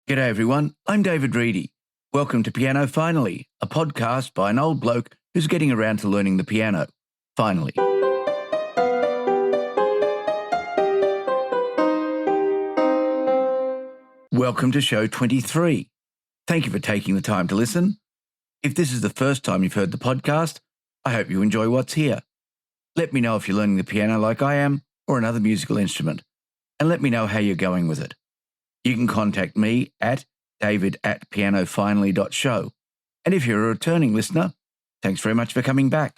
G'day everyone, I'm David Reidy. Welcome to Piano Finally, a podcast by an old bloke who's getting around to learning the piano. Finally. Welcome to show 23. Thank you for taking the time to listen. If this is the first time you've heard the podcast, I hope you enjoy what's here. Let me know if you're learning the piano like I am, or another musical instrument, and let me know how you're going with it. You can contact me at david@pianofinally.show. And if you're a returning listener, thanks very much for coming back.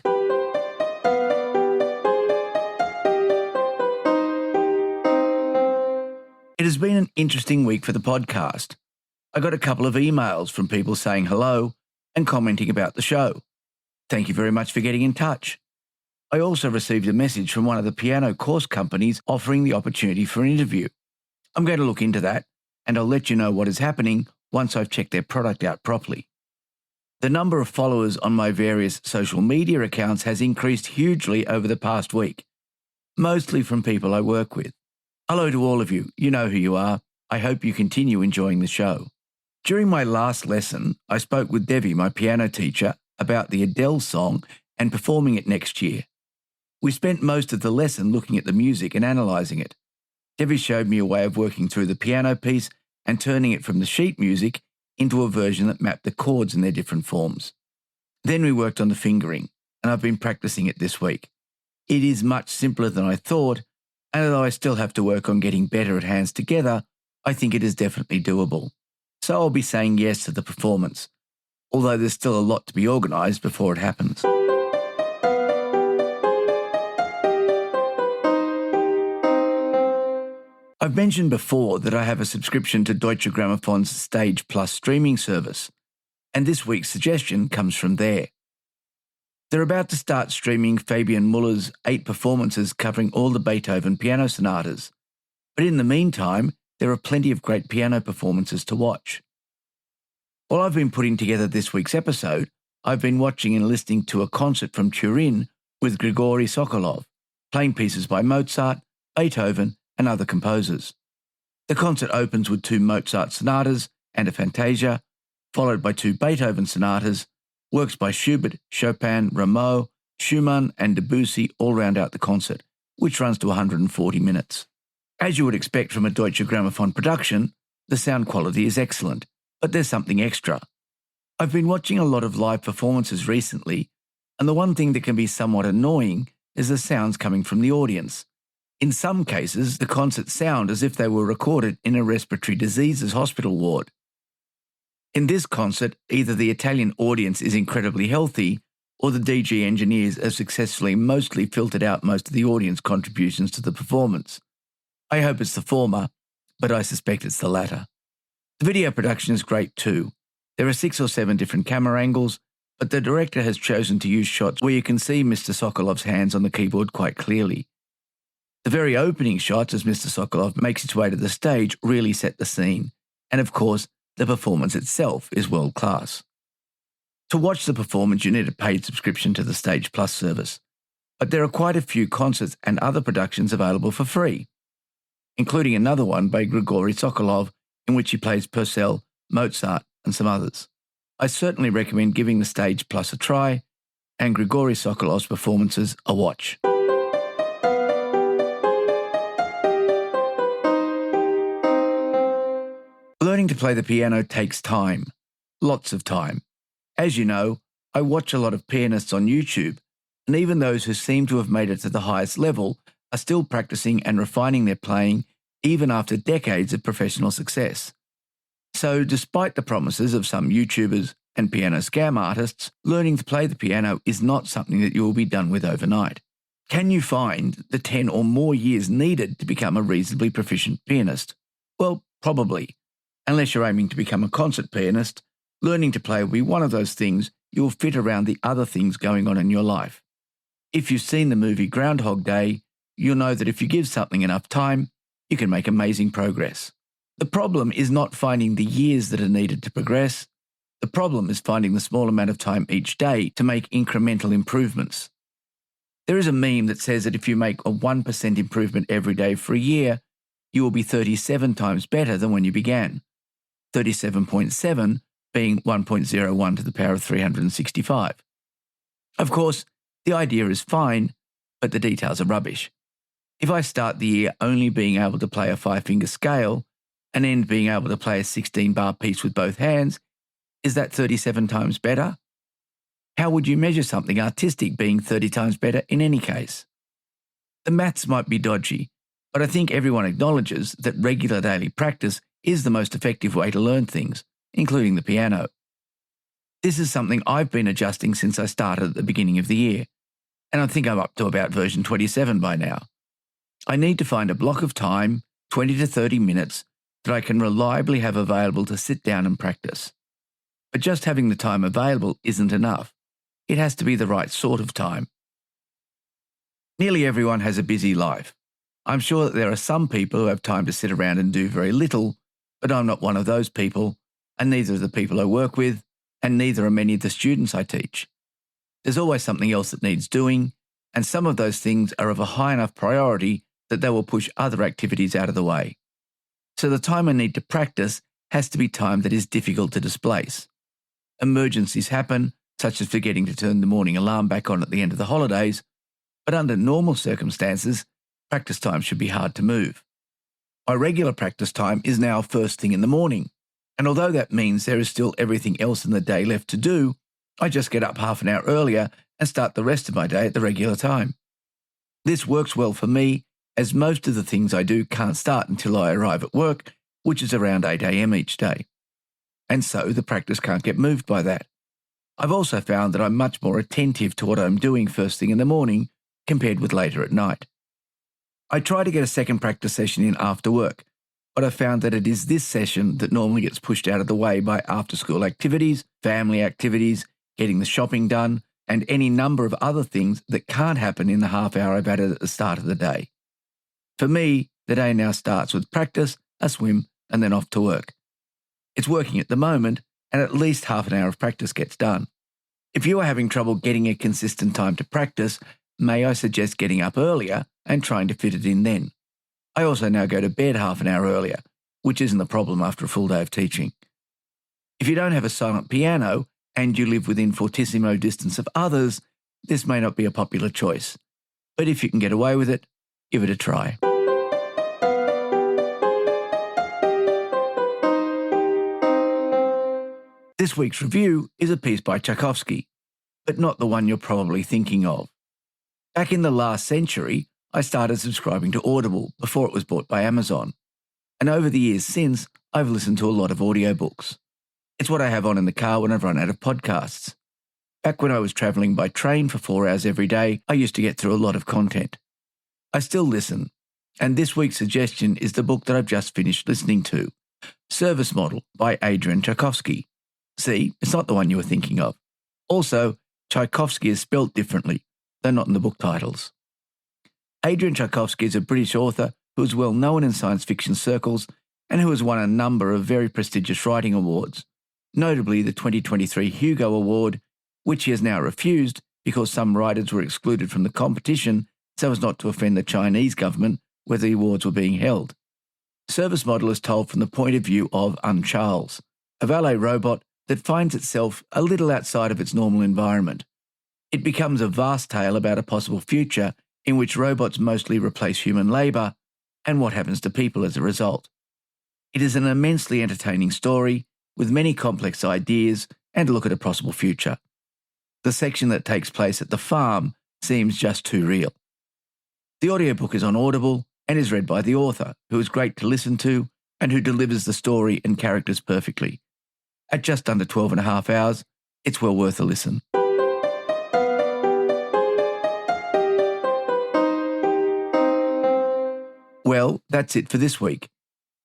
It has been an interesting week for the podcast. I got a couple of emails from people saying hello and commenting about the show. Thank you very much for getting in touch. I also received a message from one of the piano course companies offering the opportunity for an interview. I'm going to look into that, and I'll let you know what is happening once I've checked their product out properly. The number of followers on my various social media accounts has increased hugely over the past week, mostly from people I work with. Hello to all of you. You know who you are. I hope you continue enjoying the show. During my last lesson, I spoke with Devi, my piano teacher, about the Adele song and performing it next year. We spent most of the lesson looking at the music and analysing it. Devi showed me a way of working through the piano piece and turning it from the sheet music into a version that mapped the chords in their different forms. Then we worked on the fingering, and I've been practicing it this week. It is much simpler than I thought, and although I still have to work on getting better at hands together, I think it is definitely doable. So I'll be saying yes to the performance, although there's still a lot to be organised before it happens. I've mentioned before that I have a subscription to Deutsche Grammophon's Stage Plus streaming service, and this week's suggestion comes from there. They're about to start streaming Fabian Muller's 8 performances covering all the Beethoven piano sonatas, but in the meantime, there are plenty of great piano performances to watch. While I've been putting together this week's episode, I've been watching and listening to a concert from Turin with Grigori Sokolov, playing pieces by Mozart, Beethoven, and other composers. The concert opens with 2 Mozart sonatas and a fantasia, followed by 2 Beethoven sonatas. Works by Schubert, Chopin, Rameau, Schumann, and Debussy all round out the concert, which runs to 140 minutes. As you would expect from a Deutsche Grammophon production, the sound quality is excellent, but there's something extra. I've been watching a lot of live performances recently, and the one thing that can be somewhat annoying is the sounds coming from the audience. In some cases, the concerts sound as if they were recorded in a respiratory diseases hospital ward. In this concert, either the Italian audience is incredibly healthy, or the DG engineers have successfully mostly filtered out most of the audience contributions to the performance. I hope it's the former, but I suspect it's the latter. The video production is great too. There are 6 or 7 different camera angles, but the director has chosen to use shots where you can see Mr. Sokolov's hands on the keyboard quite clearly. The very opening shots as Mr. Sokolov makes its way to the stage really set the scene, and of course, the performance itself is world class. To watch the performance, you need a paid subscription to the Stage Plus service, but there are quite a few concerts and other productions available for free, including another one by Grigori Sokolov in which he plays Purcell, Mozart, and some others. I certainly recommend giving the Stage Plus a try and Grigori Sokolov's performances a watch. Learning to play the piano takes time, lots of time. As you know, I watch a lot of pianists on YouTube, and even those who seem to have made it to the highest level are still practicing and refining their playing even after decades of professional success. So despite the promises of some YouTubers and piano scam artists, learning to play the piano is not something that you will be done with overnight. Can you find the 10 or more years needed to become a reasonably proficient pianist? Well, probably. Unless you're aiming to become a concert pianist, learning to play will be one of those things you'll fit around the other things going on in your life. If you've seen the movie Groundhog Day, you'll know that if you give something enough time, you can make amazing progress. The problem is not finding the years that are needed to progress. The problem is finding the small amount of time each day to make incremental improvements. There is a meme that says that if you make a 1% improvement every day for a year, you will be 37 times better than when you began. 37.7 being 1.01 to the power of 365. Of course, the idea is fine, but the details are rubbish. If I start the year only being able to play a 5-finger scale and end being able to play a 16-bar piece with both hands, is that 37 times better? How would you measure something artistic being 30 times better in any case? The maths might be dodgy, but I think everyone acknowledges that regular daily practice is the most effective way to learn things, including the piano. This is something I've been adjusting since I started at the beginning of the year, and I think I'm up to about version 27 by now. I need to find a block of time, 20 to 30 minutes, that I can reliably have available to sit down and practice. But just having the time available isn't enough. It has to be the right sort of time. Nearly everyone has a busy life. I'm sure that there are some people who have time to sit around and do very little, but I'm not one of those people, and neither are the people I work with, and neither are many of the students I teach. There's always something else that needs doing, and some of those things are of a high enough priority that they will push other activities out of the way. So the time I need to practice has to be time that is difficult to displace. Emergencies happen, such as forgetting to turn the morning alarm back on at the end of the holidays, but under normal circumstances, practice time should be hard to move. My regular practice time is now first thing in the morning, and although that means there is still everything else in the day left to do, I just get up half an hour earlier and start the rest of my day at the regular time. This works well for me, as most of the things I do can't start until I arrive at work, which is around 8 a.m. each day. And so the practice can't get moved by that. I've also found that I'm much more attentive to what I'm doing first thing in the morning compared with later at night. I try to get a second practice session in after work, but I found that it is this session that normally gets pushed out of the way by after-school activities, family activities, getting the shopping done, and any number of other things that can't happen in the half hour I've added at the start of the day. For me, the day now starts with practice, a swim, and then off to work. It's working at the moment, and at least half an hour of practice gets done. If you are having trouble getting a consistent time to practice, may I suggest getting up earlier and trying to fit it in then. I also now go to bed half an hour earlier, which isn't a problem after a full day of teaching. If you don't have a silent piano and you live within fortissimo distance of others, this may not be a popular choice. But if you can get away with it, give it a try. This week's review is a piece by Tchaikovsky, but not the one you're probably thinking of. Back in the last century, I started subscribing to Audible before it was bought by Amazon. And over the years since, I've listened to a lot of audiobooks. It's what I have on in the car when I've run out of podcasts. Back when I was travelling by train for 4 hours every day, I used to get through a lot of content. I still listen, and this week's suggestion is the book that I've just finished listening to, Service Model by Adrian Tchaikovsky. See, it's not the one you were thinking of. Also, Tchaikovsky is spelt differently, though not in the book titles. Adrian Tchaikovsky is a British author who is well known in science fiction circles and who has won a number of very prestigious writing awards, notably the 2023 Hugo Award, which he has now refused because some writers were excluded from the competition so as not to offend the Chinese government where the awards were being held. Service Model is told from the point of view of Charles, a valet robot that finds itself a little outside of its normal environment. It becomes a vast tale about a possible future in which robots mostly replace human labour and what happens to people as a result. It is an immensely entertaining story with many complex ideas and a look at a possible future. The section that takes place at the farm seems just too real. The audiobook is on Audible and is read by the author, who is great to listen to and who delivers the story and characters perfectly. At just under 12 and a half hours, it's well worth a listen. Well, that's it for this week.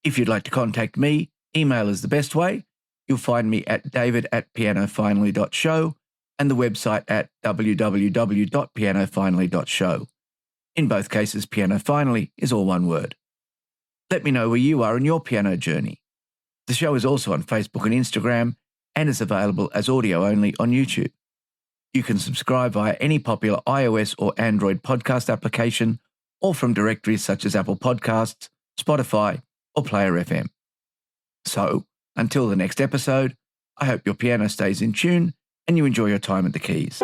If you'd like to contact me, email is the best way. You'll find me at david@pianofinally.show and the website at www.pianofinally.show. In both cases, Piano Finally is all one word. Let me know where you are in your piano journey. The show is also on Facebook and Instagram and is available as audio only on YouTube. You can subscribe via any popular iOS or Android podcast application or from directories such as Apple Podcasts, Spotify, or Player FM. So, Until the next episode, I hope your piano stays in tune and you enjoy your time at the keys.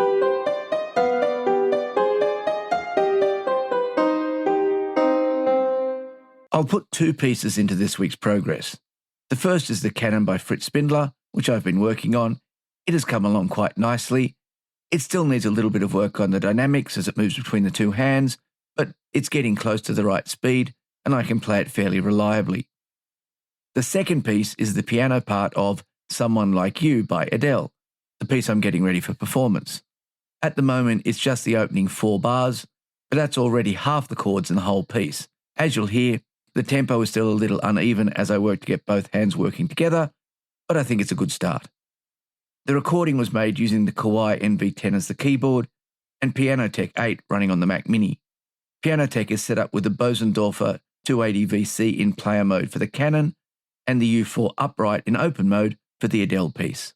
I'll put two pieces into this week's progress. The first is the Canon by Fritz Spindler, which I've been working on. It has come along quite nicely. It still needs a little bit of work on the dynamics as it moves between the two hands, but it's getting close to the right speed and I can play it fairly reliably. The second piece is the piano part of Someone Like You by Adele, the piece I'm getting ready for performance. At the moment, it's just the opening 4 bars, but that's already half the chords in the whole piece. As you'll hear, the tempo is still a little uneven as I work to get both hands working together, but I think it's a good start. The recording was made using the Kawai NV10 as the keyboard and Pianotech 8 running on the Mac Mini. Pianotech is set up with the Bosendorfer 280 VC in player mode for the Canon and the U4 upright in open mode for the Adele piece.